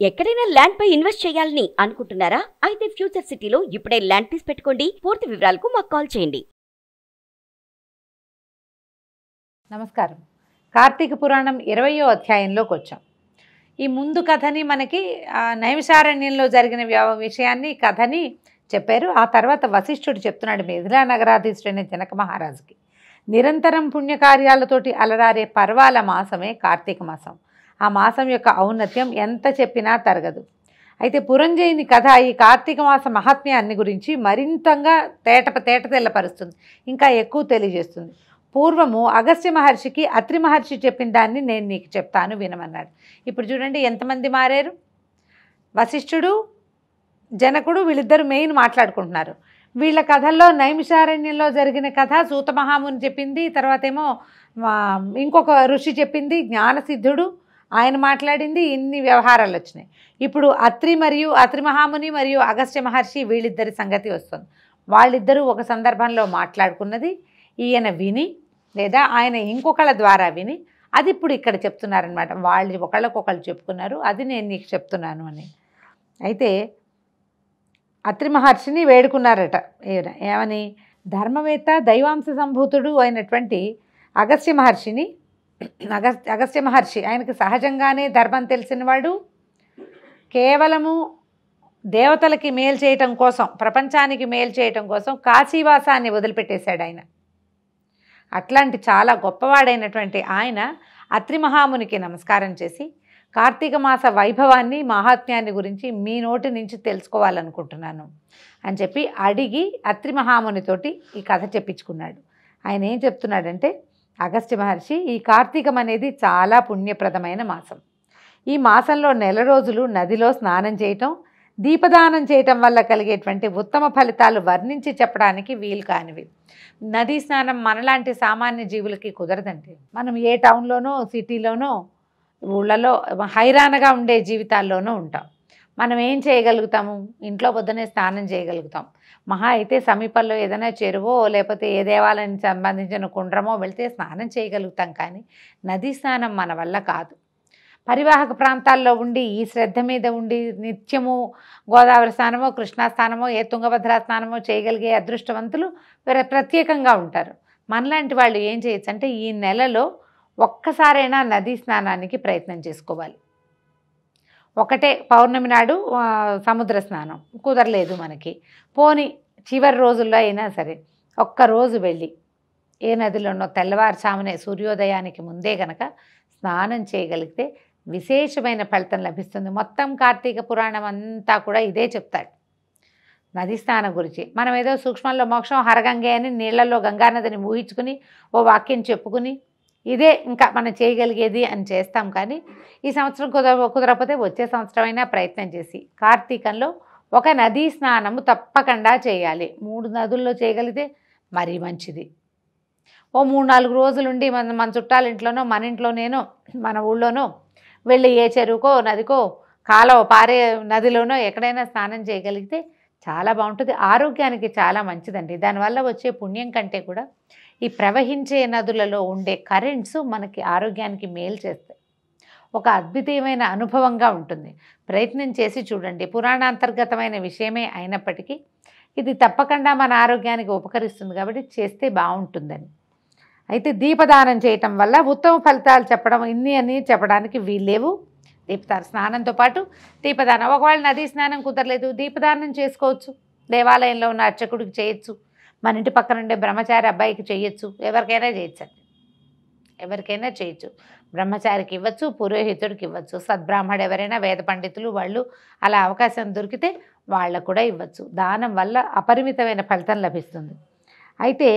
ఎక్కడైనా ల్యాండ్ పై ఇన్వెస్ట్ చేయాలని అనుకుంటున్నారా? అయితే ఫ్యూచర్ సిటీలో ఇప్పుడే ల్యాండ్ తీసి పెట్టుకోండి. పూర్తి వివరాలకు మాకు కాల్ చేయండి. నమస్కారం. కార్తీక పురాణం 20వ అధ్యాయంలోకి వచ్చాం. ఈ ముందు కథని మనకి నైమిషారణ్యంలో జరిగిన విషయాన్ని కథని చెప్పారు. ఆ తర్వాత వశిష్ఠుడు చెప్తున్నాడు మిథిలా నగరాధీశుడైన జనక మహారాజుకి, నిరంతరం పుణ్యకార్యాలతోటి అలరారే పర్వాల మాసమే కార్తీక మాసం. ఆ మాసం యొక్క ఔన్నత్యం ఎంత చెప్పినా తరగదు. అయితే పురంజయుని కథ ఈ కార్తీక మాస మహాత్మ్యాన్ని గురించి మరింతగా తేట తెల్లపరుస్తుంది, ఇంకా ఎక్కువ తెలియజేస్తుంది. పూర్వము అగస్త్య మహర్షికి అత్రి మహర్షి చెప్పిన దాన్ని నేను నీకు చెప్తాను వినమన్నాడు. ఇప్పుడు చూడండి ఎంతమంది మారారు. వశిష్ఠుడు, జనకుడు వీళ్ళిద్దరు మెయిన్ మాట్లాడుకుంటున్నారు. వీళ్ళ కథల్లో నైమిషారణ్యంలో జరిగిన కథ సూత మహాముని చెప్పింది, తర్వాత ఏమో ఇంకొక ఋషి చెప్పింది, జ్ఞానసిద్ధుడు ఆయన మాట్లాడింది, ఇన్ని వ్యవహారాలు వచ్చినాయి. ఇప్పుడు అత్రి మహాముని మరియు అగస్త్య మహర్షి వీళ్ళిద్దరి సంగతి వస్తుంది. వాళ్ళిద్దరూ ఒక సందర్భంలో మాట్లాడుకున్నది ఈయన విని, లేదా ఆయన ఇంకొకళ్ళ ద్వారా విని, అది ఇప్పుడు ఇక్కడ చెప్తున్నారనమాట. వాళ్ళు ఒకళ్ళకొకళ్ళు చెప్పుకున్నారు, అది నేను నీకు చెప్తున్నాను అని. అయితే అత్రి మహర్షిని వేడుకున్నారట. ఏమని? ధర్మవేత్త దైవాంశ సంభూతుడు అయినటువంటి అగస్త్య మహర్షిని, అగస్త్య మహర్షి ఆయనకు సహజంగానే ధర్మం తెలిసినవాడు, కేవలము దేవతలకి మేలు చేయటం కోసం, ప్రపంచానికి మేలు చేయటం కోసం కాశీవాసాన్ని వదిలిపెట్టేశాడు ఆయన. అట్లాంటి చాలా గొప్పవాడైనటువంటి ఆయన అత్రి మహామునికి నమస్కారం చేసి, కార్తీక మాస వైభవాన్ని మహాత్మ్యాన్ని గురించి మీ నోటి నుంచి తెలుసుకోవాలనుకుంటున్నాను అని చెప్పి అడిగి అత్రి మహామునితోటి ఈ కథ చెప్పించుకున్నాడు. ఆయన ఏం చెప్తున్నాడంటే, అగస్త్య మహర్షి, ఈ కార్తీకం అనేది చాలా పుణ్యప్రదమైన మాసం. ఈ మాసంలో నెల రోజులు నదిలో స్నానం చేయటం, దీపదానం చేయటం వల్ల కలిగేటువంటి ఉత్తమ ఫలితాలు వర్ణించి చెప్పడానికి వీలు కానివి. నదీ స్నానం మనలాంటి సామాన్య జీవులకి కుదరదండి. మనం ఏ టౌన్లోనో సిటీలోనో ఊళ్ళలో హైరాణగా ఉండే జీవితాల్లోనూ ఉంటాం. మనం ఏం చేయగలుగుతాము? ఇంట్లో పొద్దునే స్నానం చేయగలుగుతాం. మహా అయితే సమీపంలో ఏదైనా చెరువో లేకపోతే ఏ దేవాలయానికి సంబంధించిన కుండ్రమో వెళ్తే స్నానం చేయగలుగుతాం, కానీ నదీ స్నానం మన వల్ల కాదు. పరివాహక ప్రాంతాల్లో ఉండి ఈ శ్రద్ధ మీద ఉండి నిత్యము గోదావరి స్నానమో కృష్ణా స్నానమో ఏ తుంగభద్రా స్నానమో చేయగలిగే అదృష్టవంతులు ప్రత్యేకంగా ఉంటారు. మనలాంటి వాళ్ళు ఏం చేయొచ్చు అంటే, ఈ నెలలో ఒక్కసారైనా నదీ స్నానానికి ప్రయత్నం చేసుకోవాలి. ఒకటే పౌర్ణమి నాడు సముద్ర స్నానం కుదరలేదు మనకి, పోని చివరి రోజుల్లో అయినా సరే ఒక్కరోజు వెళ్ళి ఏ నదిలోనో తెల్లవారుజామునే సూర్యోదయానికి ముందే గనక స్నానం చేయగలిగితే విశేషమైన ఫలితం లభిస్తుంది. మొత్తం కార్తీక పురాణం అంతా కూడా ఇదే చెప్తాడు నదీ స్నానం గురించి. మనం ఏదో సూక్ష్మంలో మోక్షం హరగంగే అని నీళ్లలో గంగానదిని ఊహించుకుని ఓ వాక్యం చెప్పుకుని ఇదే ఇంకా మనం చేయగలిగేది అని చేస్తాం, కానీ ఈ సంవత్సరం కుదరకపోతే వచ్చే సంవత్సరం అయినా ప్రయత్నం చేసి కార్తీకంలో ఒక నదీ స్నానము తప్పకుండా చేయాలి. 3 నదుల్లో చేయగలిగితే మరీ మంచిది. ఓ 3-4 రోజులుండి మన చుట్టాల ఇంట్లోనో మన ఇంట్లోనేనో మన ఊళ్ళోనో వెళ్ళి ఏ చెరువుకో నదికో కాలువ పారే నదిలోనో ఎక్కడైనా స్నానం చేయగలిగితే చాలా బాగుంటుంది. ఆరోగ్యానికి చాలా మంచిదండి. దానివల్ల వచ్చే పుణ్యం కంటే కూడా ఈ ప్రవహించే నదులలో ఉండే కరెంట్స్ మనకి ఆరోగ్యానికి మేలు చేస్తాయి. ఒక అద్భుతమైన అనుభవంగా ఉంటుంది. ప్రయత్నం చేసి చూడండి. పురాణాంతర్గతమైన విషయమే అయినప్పటికీ ఇది తప్పకుండా మన ఆరోగ్యానికి ఉపకరిస్తుంది కాబట్టి చేస్తే బాగుంటుందని. అయితే దీపదానం చేయటం వల్ల ఉత్తమ ఫలితాలు చెప్పడం ఇన్ని అని చెప్పడానికి వీల్లేవు. స్నానంతో పాటు దీపదానం, ఒకవేళ నదీ స్నానం కుదరలేదు దీపదానం చేసుకోవచ్చు. దేవాలయంలో ఉన్న అర్చకుడికి చేయొచ్చు, మన ఇంటి పక్కన ఉండే బ్రహ్మచారి అబ్బాయికి చేయొచ్చు, ఎవరికైనా చేయొచ్చు. బ్రహ్మచారికి ఇవ్వచ్చు, పురోహితుడికి ఇవ్వచ్చు, సద్బ్రాహ్మడు ఎవరైనా వేద పండితులు వాళ్ళు అలా అవకాశం దొరికితే వాళ్ళకు కూడా ఇవ్వచ్చు. దానం వల్ల అపరిమితమైన ఫలితం లభిస్తుంది. అయితే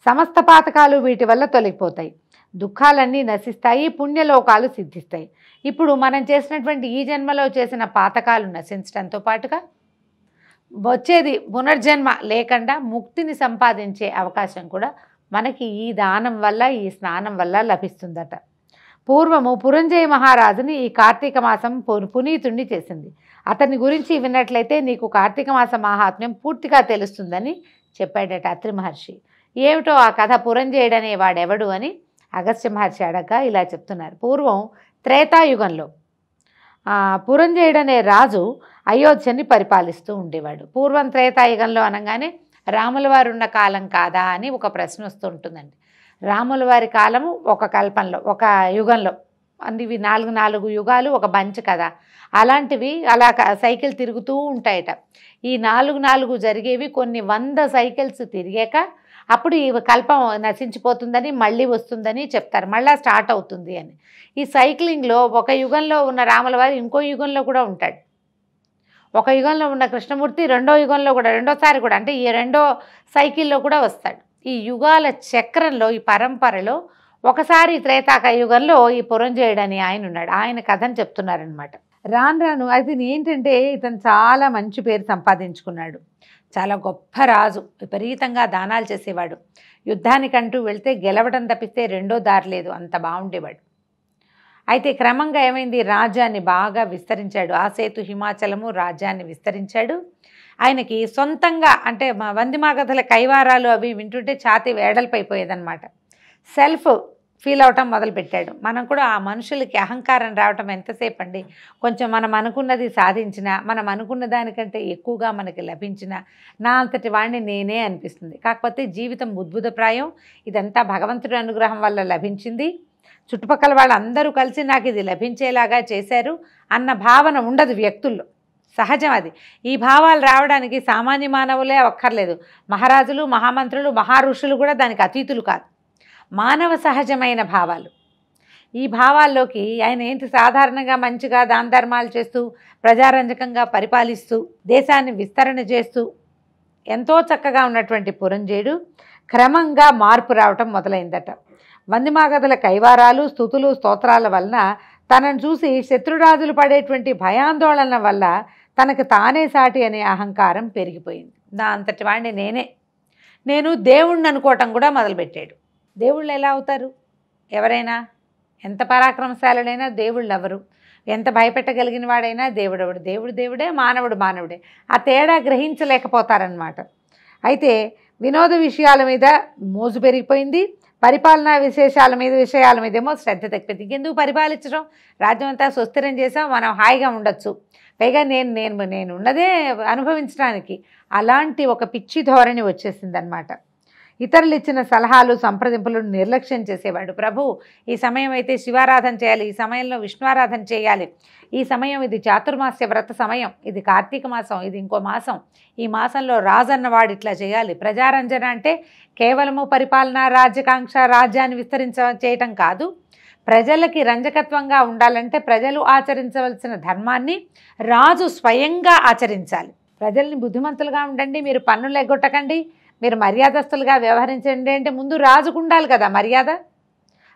సమస్త పాతకాలు వీటి వల్ల తొలగిపోతాయి, దుఃఖాలన్నీ నశిస్తాయి, పుణ్యలోకాలు సిద్ధిస్తాయి. ఇప్పుడు మనం చేసినటువంటి ఈ జన్మలో చేసిన పాతకాలు నశించడంతో పాటుగా వచ్చేది పునర్జన్మ లేకుండా ముక్తిని సంపాదించే అవకాశం కూడా మనకి ఈ దానం వల్ల ఈ స్నానం వల్ల లభిస్తుందట. పూర్వము పురంజయ మహారాజుని ఈ కార్తీక మాసం పునీతుణ్ణి చేసింది. అతని గురించి విన్నట్లయితే నీకు కార్తీక మాస మహాత్మ్యం పూర్తిగా తెలుస్తుందని చెప్పాడట అత్రి మహర్షి. ఏమిటో ఆ కథ, పురంజయుడనే వాడెవడు అని అగస్త్య మహర్షి అడగగా ఇలా చెప్తున్నారు. పూర్వం త్రేతాయుగంలో పురంజయుడనే రాజు అయోధ్యని పరిపాలిస్తూ ఉండేవాడు. పూర్వం త్రేతాయుగంలో అనగానే రాముల వారు ఉన్న కాలం కాదా అని ఒక ప్రశ్న వస్తూ ఉంటుందండి. రాముల వారి కాలము ఒక కల్పంలో, ఒక యుగంలో, ఇవి 4 యుగాలు ఒక బంచ్ కదా. అలాంటివి అలా సైకిల్ తిరుగుతూ ఉంటాయట. ఈ 4 జరిగేవి కొన్ని 100 సైకిల్స్ తిరిగాక అప్పుడు ఈ కల్పం నశించిపోతుందని మళ్ళీ వస్తుందని చెప్తారు, మళ్ళీ స్టార్ట్ అవుతుంది అని. ఈ సైక్లింగ్లో ఒక యుగంలో ఉన్న రాముల వారు ఇంకో యుగంలో కూడా ఉంటాడు. ఒక యుగంలో ఉన్న కృష్ణమూర్తి రెండో యుగంలో కూడా, రెండోసారి కూడా, అంటే ఈ రెండో సైకిల్లో కూడా వస్తాడు. ఈ యుగాల చక్రంలో, ఈ పరంపరలో ఒకసారి త్రేతాక యుగంలో ఈ పురంజయుడని ఆయన ఉన్నాడు. ఆయన కథను చెప్తున్నారనమాట. రాను అది ఏంటంటే ఇతను చాలా మంచి పేరు సంపాదించుకున్నాడు. చాలా గొప్ప రాజు, విపరీతంగా దానాలు చేసేవాడు. యుద్ధానికంటూ వెళ్తే గెలవడం తప్పిస్తే రెండో దారి లేదు, అంత బాగుండేవాడు. అయితే క్రమంగా ఏమైంది, రాజ్యాన్ని బాగా విస్తరించాడు. ఆసేతు హిమాచలము రాజ్యాన్ని విస్తరించాడు. ఆయనకి సొంతంగా అంటే వందిమాగధల కైవారాలు అవి వింటుంటే ఛాతీ వేడల్పైపోయేదన్నమాట. సెల్ఫ్ ఫీల్ అవటం మొదలుపెట్టాడు. మనం కూడా ఆ మనుషులకి అహంకారం రావటం ఎంతసేపు అండి, కొంచెం మనం అనుకున్నది సాధించినా, మనం అనుకున్న దానికంటే ఎక్కువగా మనకి లభించినా నా అంతటి వాడిని నేనే అనిపిస్తుంది. కాకపోతే జీవితం ఉద్భుతప్రాయం, ఇదంతా భగవంతుడి అనుగ్రహం వల్ల లభించింది, చుట్టుపక్కల వాళ్ళందరూ కలిసి నాకు ఇది లభించేలాగా చేశారు అన్న భావన ఉండదు వ్యక్తుల్లో, సహజం అది. ఈ భావాలు రావడానికి సామాన్య మానవులే అక్కర్లేదు, మహారాజులు, మహామంత్రులు, మహారుషులు కూడా దానికి అతీతులు కాదు. మానవ సహజమైన భావాలు. ఈ భావాల్లోకి ఆయన ఏంటి, సాధారణంగా మంచిగా దాన ధర్మాలు చేస్తూ ప్రజారంజకంగా పరిపాలిస్తూ దేశాన్ని విస్తరణ చేస్తూ ఎంతో చక్కగా ఉన్నటువంటి పురంజయుడు క్రమంగా మార్పు రావటం మొదలైందట. వందిమాగధల కైవారాలు, స్తుతులు, స్తోత్రాల వలన తనను చూసి శత్రురాజులు పడేటువంటి భయాందోళన వల్ల తనకు తానే సాటి అనే అహంకారం పెరిగిపోయింది. నా అంతటి వాడిని నేను దేవుణ్ణి అనుకోవటం కూడా మొదలుపెట్టాడు. దేవుళ్ళు ఎలా అవుతారు? ఎవరైనా ఎంత పరాక్రమశాలుడైనా దేవుళ్ళు ఎవరు, ఎంత భయపెట్టగలిగిన వాడైనా దేవుడెవడు, దేవుడు దేవుడే, మానవుడు మానవుడే. ఆ తేడా గ్రహించలేకపోతారనమాట. అయితే వినోద విషయాల మీద మోజు పెరిగిపోయింది, పరిపాలనా విశేషాల విషయాల మీదేమో శ్రద్ధ తగ్గిపోయింది. ఇంకెందుకు పరిపాలించడం, రాజ్యం అంతా సుస్థిరం చేసాం, మనం హాయిగా ఉండొచ్చు, పైగా నేను ఉన్నదే అనుభవించడానికి, అలాంటి ఒక పిచ్చి ధోరణి వచ్చేసిందనమాట. ఇతరులు ఇచ్చిన సలహాలు, సంప్రదింపులను నిర్లక్ష్యం చేసేవాడు. ప్రభు ఈ సమయం అయితే శివారాధన చేయాలి, ఈ సమయంలో విష్ణువారాధన చేయాలి, ఈ సమయం ఇది చాతుర్మాస్య వ్రత సమయం, ఇది కార్తీక మాసం, ఇది ఇంకో మాసం, ఈ మాసంలో రాజు అన్నవాడు ఇట్లా చేయాలి. ప్రజారంజన అంటే కేవలము పరిపాలన, రాజ్యకాంక్ష, రాజ్యాన్ని చేయటం కాదు. ప్రజలకి రంజకత్వంగా ఉండాలంటే ప్రజలు ఆచరించవలసిన ధర్మాన్ని రాజు స్వయంగా ఆచరించాలి. ప్రజల్ని బుద్ధిమంతులుగా ఉండండి, మీరు పన్నులు ఎగ్గొట్టకండి, మీరు మర్యాదస్తులుగా వ్యవహరించండి అంటే ముందు రాజుకు ఉండాలి కదా మర్యాద.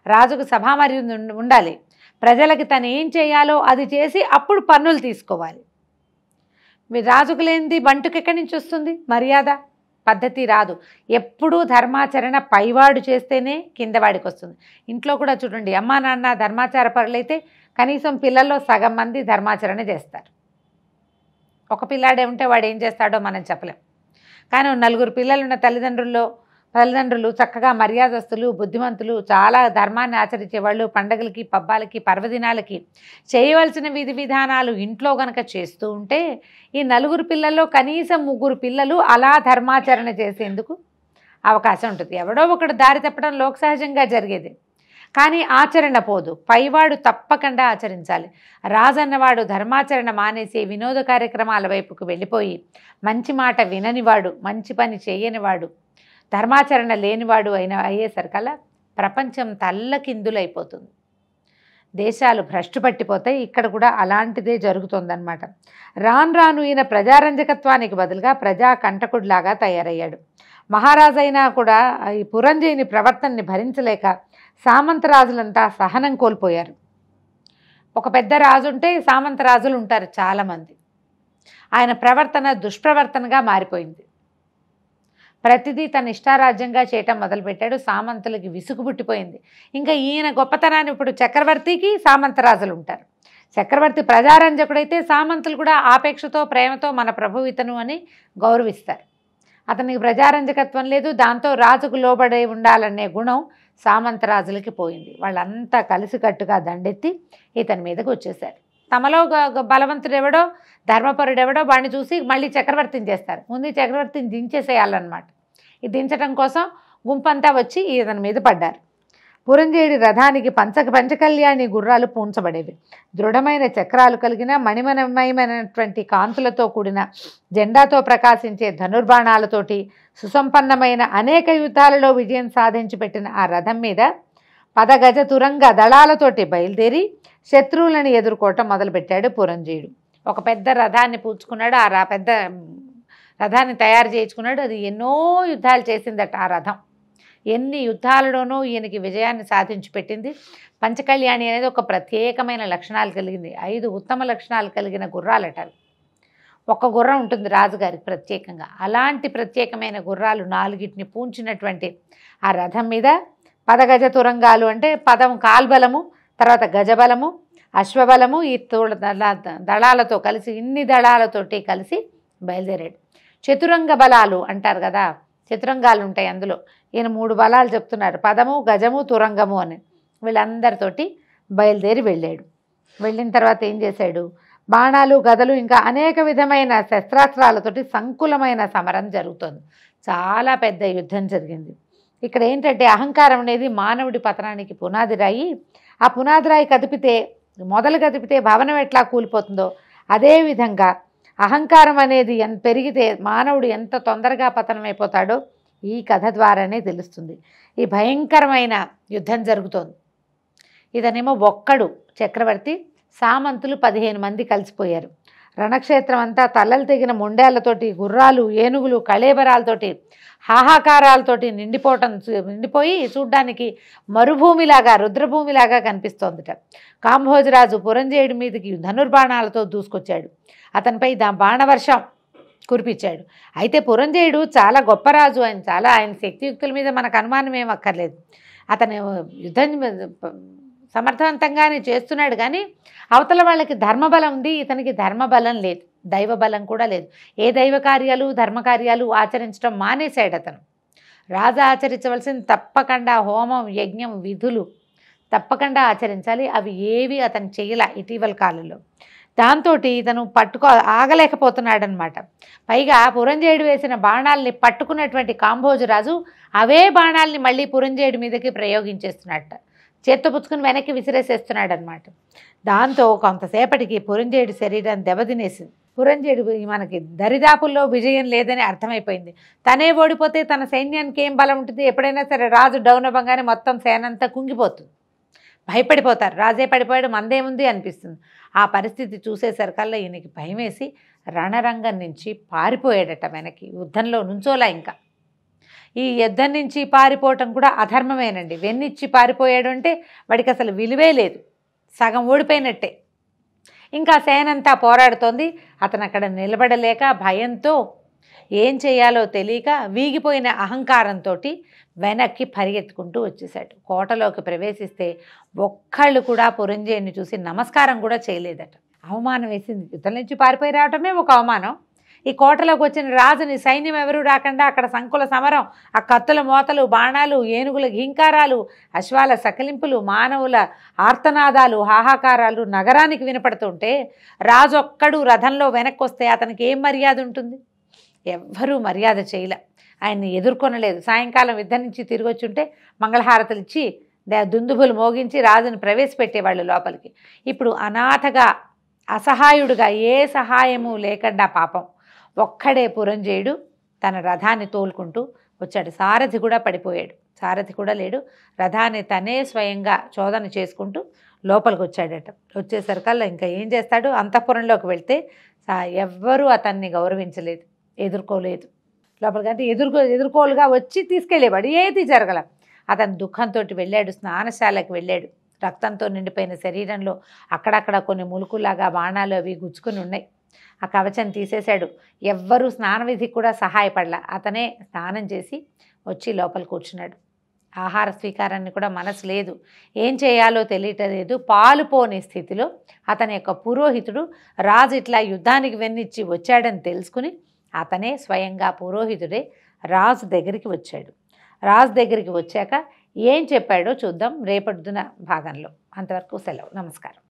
రాజుకు సభా మర్యాద ఉండాలి. ప్రజలకి తను ఏం చేయాలో అది చేసి అప్పుడు పన్నులు తీసుకోవాలి. మీరు రాజుకు లేనిది బంటుకు ఎక్కడి నుంచి వస్తుంది మర్యాద? పద్ధతి రాదు. ఎప్పుడూ ధర్మాచరణ పైవాడు చేస్తేనే కిందవాడికి వస్తుంది. ఇంట్లో కూడా చూడండి, అమ్మా నాన్న ధర్మాచార పరులైతే కనీసం పిల్లల్లో సగం మంది ధర్మాచరణ చేస్తారు. ఒక పిల్లాడే ఉంటే వాడు ఏం చేస్తాడో మనం చెప్పలేం. కానీ 4 పిల్లలున్న తల్లిదండ్రులు చక్కగా మర్యాదస్తులు, బుద్ధిమంతులు, చాలా ధర్మాన్ని ఆచరించేవాళ్ళు, పండగలకి, పబ్బాలకి, పర్వదినాలకి చేయవలసిన విధి విధానాలు ఇంట్లో గనక చేస్తూ ఉంటే ఈ 4 పిల్లల్లో కనీసం 3 పిల్లలు అలా ధర్మాచరణ చేసేందుకు అవకాశం ఉంటుంది. ఎవడో ఒకడు దారి తప్పడం లోక సహజంగా జరిగేది. కానీ ఆచరణ పోదు, పైవాడు తప్పకుండా ఆచరించాలి. రాజన్నవాడు ధర్మాచరణ మానేసి వినోద కార్యక్రమాల వైపుకు వెళ్ళిపోయి మంచి మాట విననివాడు, మంచి పని చేయనివాడు, ధర్మాచరణ లేనివాడు అయ్యేసరికల్లా ప్రపంచం తల్లకిందులైపోతుంది, దేశాలు భ్రష్టు పట్టిపోతాయి. ఇక్కడ కూడా అలాంటిదే జరుగుతుందన్నమాట. రాను ఈయన ప్రజారంజకత్వానికి బదులుగా ప్రజా కంటకుడిలాగా తయారయ్యాడు. మహారాజైనా కూడా ఈ పురంజయుని ప్రవర్తనని భరించలేక సామంతరాజులంతా సహనం కోల్పోయారు. ఒక పెద్ద రాజు ఉంటే సామంతరాజులు ఉంటారు చాలామంది. ఆయన ప్రవర్తన దుష్ప్రవర్తనగా మారిపోయింది. ప్రతిదీ తన ఇష్టారాజ్యంగా చేయటం మొదలుపెట్టాడు. సామంతులకి విసుగు పుట్టిపోయింది. ఇంకా ఈయన గొప్పతనాన్ని ఇప్పుడు చక్రవర్తికి సామంతరాజులు ఉంటారు. చక్రవర్తి ప్రజారంజకుడైతే సామంతులు కూడా ఆపేక్షతో, ప్రేమతో మన ప్రభు ఇతను అని గౌరవిస్తారు. అతనికి ప్రజారంజకత్వం లేదు, దాంతో రాజుకు లోబడి ఉండాలనే గుణం సామంతరాజులకి పోయింది. వాళ్ళంతా కలిసికట్టుగా దండెత్తి ఇతని మీదకి వచ్చేశారు. తమలో బలవంతుడెవడో ధర్మపరుడెవడో వాడిని చూసి మళ్ళీ చక్రవర్తిని చేస్తారు. ముందు ఈ చక్రవర్తిని దించేసేయాలన్నమాట. ఈ దించడం కోసం గుంపంతా వచ్చి ఇతని మీద పడ్డారు. పురంజేయుడి రథానికి పంచకళ్యాణి గుర్రాలు పూంచబడేవి. దృఢమైన చక్రాలు కలిగిన మణిమయమైనటువంటి కాంతులతో కూడిన జెండాతో ప్రకాశించే ధనుర్బాణాలతోటి సుసంపన్నమైన అనేక యుద్ధాలలో విజయం సాధించి పెట్టిన ఆ రథం మీద పదగజ తురంగ దళాలతోటి బయలుదేరి శత్రువులను ఎదుర్కోవటం మొదలుపెట్టాడు పురంజేయుడు. ఒక పెద్ద రథాన్ని పూడ్చుకున్నాడు. ఆ పెద్ద రథాన్ని తయారు చేయించుకున్నాడు. అది ఎన్నో యుద్ధాలు చేసిందట ఆ రథం. ఎన్ని యుద్ధాలలోనూ ఈయనకి విజయాన్ని సాధించి పెట్టింది. పంచకళ్యాణి అనేది ఒక ప్రత్యేకమైన లక్షణాలు కలిగింది. 5 ఉత్తమ లక్షణాలు కలిగిన గుర్రాలట. ఒక గుర్రం ఉంటుంది రాజుగారికి ప్రత్యేకంగా. అలాంటి ప్రత్యేకమైన గుర్రాలు 4టిని పూంచినటువంటి ఆ రథం మీద పదగజ తురంగాలు అంటే పదం కాల్బలము, తర్వాత గజబలము, అశ్వబలము, ఈ దళాలతో కలిసి ఇన్ని దళాలతోటి కలిసి బయలుదేరాడు. చతురంగ బలాలు అంటారు కదా, చతురంగాలు ఉంటాయి అందులో. ఈయన 3 బలాలు చెప్తున్నారు, పదము, గజము, తురంగము అని. వీళ్ళందరితోటి బయలుదేరి వెళ్ళాడు. వెళ్ళిన తర్వాత ఏం చేశాడు? బాణాలు, గదలు, ఇంకా అనేక విధమైన శస్త్రాస్త్రాలతోటి సంకులమైన సమరం జరుగుతుంది. చాలా పెద్ద యుద్ధం జరిగింది. ఇక్కడ ఏంటంటే అహంకారం అనేది మానవుడి పతనానికి పునాది రాయి. ఆ పునాది రాయి మొదలు కదిపితే భవనం ఎట్లా కూలిపోతుందో అదేవిధంగా అహంకారం అనేది పెరిగితే మానవుడు ఎంత తొందరగా పతనమైపోతాడో ఈ కథ ద్వారానే తెలుస్తుంది. ఈ భయంకరమైన యుద్ధం జరుగుతోంది. ఇతనేమో ఒక్కడు చక్రవర్తి, సామంతులు 15 మంది కలిసిపోయారు. రణక్షేత్రం అంతా తలలు తెగిన మొండేళ్లతోటి, గుర్రాలు, ఏనుగులు, కళేబరాలతోటి, హాహాకారాలతోటి నిండిపోయి చూడ్డానికి మరుభూమిలాగా, రుద్రభూమిలాగా కనిపిస్తోందిట. కాంభోజరాజు పురంజేయుడి మీదకి ధనుర్బాణాలతో దూసుకొచ్చాడు. అతనిపై బాణవర్షం కురిపించాడు. అయితే పురంజేయుడు చాలా గొప్ప రాజు. ఆయన శక్తియుక్తుల మీద మనకు అనుమానం ఏం అక్కర్లేదు. అతను యుద్ధం సమర్థవంతంగానే చేస్తున్నాడు. కానీ అవతల వాళ్ళకి ధర్మబలం ఉంది, ఇతనికి ధర్మబలం లేదు, దైవబలం కూడా లేదు. ఏ దైవ కార్యాలు, ధర్మకార్యాలు ఆచరించడం మానేశాడు అతను. రాజు ఆచరించవలసింది తప్పకుండా హోమం, యజ్ఞం, విధులు తప్పకుండా ఆచరించాలి. అవి ఏవి అతను చేయలే ఇటీవల కాలంలో. దాంతో ఇతను ఆగలేకపోతున్నాడనమాట. పైగా పురంజేయుడు వేసిన బాణాలని పట్టుకున్నటువంటి కాంభోజరాజు అవే బాణాలని మళ్ళీ పురంజేయుడి మీదకి ప్రయోగించేస్తున్నట్ట. చేత్తో పుచ్చుకుని వెనక్కి విసిరేసేస్తున్నాడు అనమాట. దాంతో కొంతసేపటికి పురంజేయుడి శరీరాన్ని దెబ్బతినేసింది. పురంజేయుడు మనకి దరిదాపుల్లో విజయం లేదని అర్థమైపోయింది. తనే ఓడిపోతే తన సైన్యానికి ఏం బలం ఉంటుంది? ఎప్పుడైనా సరే రాజు డౌన్ అవ్వగానే మొత్తం సేనంతా కుంగిపోతుంది, భయపడిపోతారు. రాజే పడిపోయాడు, మందేముంది అనిపిస్తుంది. ఆ పరిస్థితి చూసేసరికల్లా ఈయనకి భయం వేసి రణరంగం నుంచి పారిపోయాడట వెనక్కి. యుద్ధంలో నుంచోలా. ఇంకా ఈ యుద్ధం నుంచి పారిపోవటం కూడా అధర్మమేనండి. వెన్నిచ్చి పారిపోయాడు అంటే వాడికి అసలు విలువే లేదు, సగం ఓడిపోయినట్టే. ఇంకా సేనంతా పోరాడుతోంది. అతను అక్కడ నిలబడలేక భయంతో ఏం చేయాలో తెలియక వీగిపోయిన అహంకారంతో వెనక్కి పరిగెత్తుకుంటూ వచ్చేసాడు. కోటలోకి ప్రవేశిస్తే ఒక్కళ్ళు కూడా పురంజేయుడిని చూసి నమస్కారం కూడా చేయలేదట. అవమానం వేసింది. యుద్ధం నుంచి పారిపోయి రావటమే ఒక అవమానం. ఈ కోటలోకి వచ్చిన రాజుని సైన్యం ఎవరూ రాకుండా అక్కడ సంకుల సమరం, ఆ కత్తుల మోతలు, బాణాలు, ఏనుగుల ఘీంకారాలు, అశ్వాల సకిలింపులు, మానవుల ఆర్తనాదాలు, హాహాకారాలు నగరానికి వినపడుతుంటే రాజు ఒక్కడు రథంలో వెనక్కి వస్తే అతనికి ఏం మర్యాద ఉంటుంది? ఎవ్వరూ మర్యాద చేయలే, ఆయన్ని ఎదుర్కొనలేదు. సాయంకాలం యుద్ధం నుంచి తిరిగి వచ్చుంటే మంగళహారతులు ఇచ్చి దుందుబులు మోగించి రాజుని ప్రవేశపెట్టేవాళ్ళు లోపలికి. ఇప్పుడు అనాథగా, అసహాయుడుగా, ఏ సహాయము లేకుండా పాపం ఒక్కడే పురంజేయుడు తన రథాన్ని తోలుకుంటూ వచ్చాడు. సారథి కూడా పడిపోయాడు, సారథి కూడా లేడు. రథాన్ని తనే స్వయంగా చోదన చేసుకుంటూ లోపలికి వచ్చాడట. వచ్చేసరికల్లా ఇంకా ఏం చేస్తాడు? అంతఃపురంలోకి వెళ్తే ఎవ్వరూ అతన్ని గౌరవించలేదు, ఎదుర్కోలేదు. లోపలికంటే ఎదుర్కోలుగా వచ్చి తీసుకెళ్ళేవాడు. ఏది జరగల. అతను దుఃఖంతో వెళ్ళాడు, స్నానశాలకు వెళ్ళాడు. రక్తంతో నిండిపోయిన శరీరంలో అక్కడక్కడ కొన్ని ములుకులాగా బాణాలు అవి గుచ్చుకుని ఉన్నాయి. ఆ కవచం తీసేశాడు. ఎవ్వరూ స్నానవిధికి కూడా సహాయపడలా. అతనే స్నానం చేసి వచ్చి లోపల కూర్చున్నాడు. ఆహార స్వీకారాన్ని కూడా మనసు లేదు, ఏం చేయాలో తెలియటలేదు. పాలుపోని స్థితిలో అతని యొక్క పురోహితుడు రాజు ఇట్లా యుద్ధానికి వెన్నిచ్చి వచ్చాడని తెలుసుకుని అతనే స్వయంగా పురోహితుడే రాజు దగ్గరికి వచ్చాడు. రాజు దగ్గరికి వచ్చాక ఏం చెప్పాడో చూద్దాం రేపటిదిన భాగంలో. అంతవరకు సెలవు. నమస్కారం.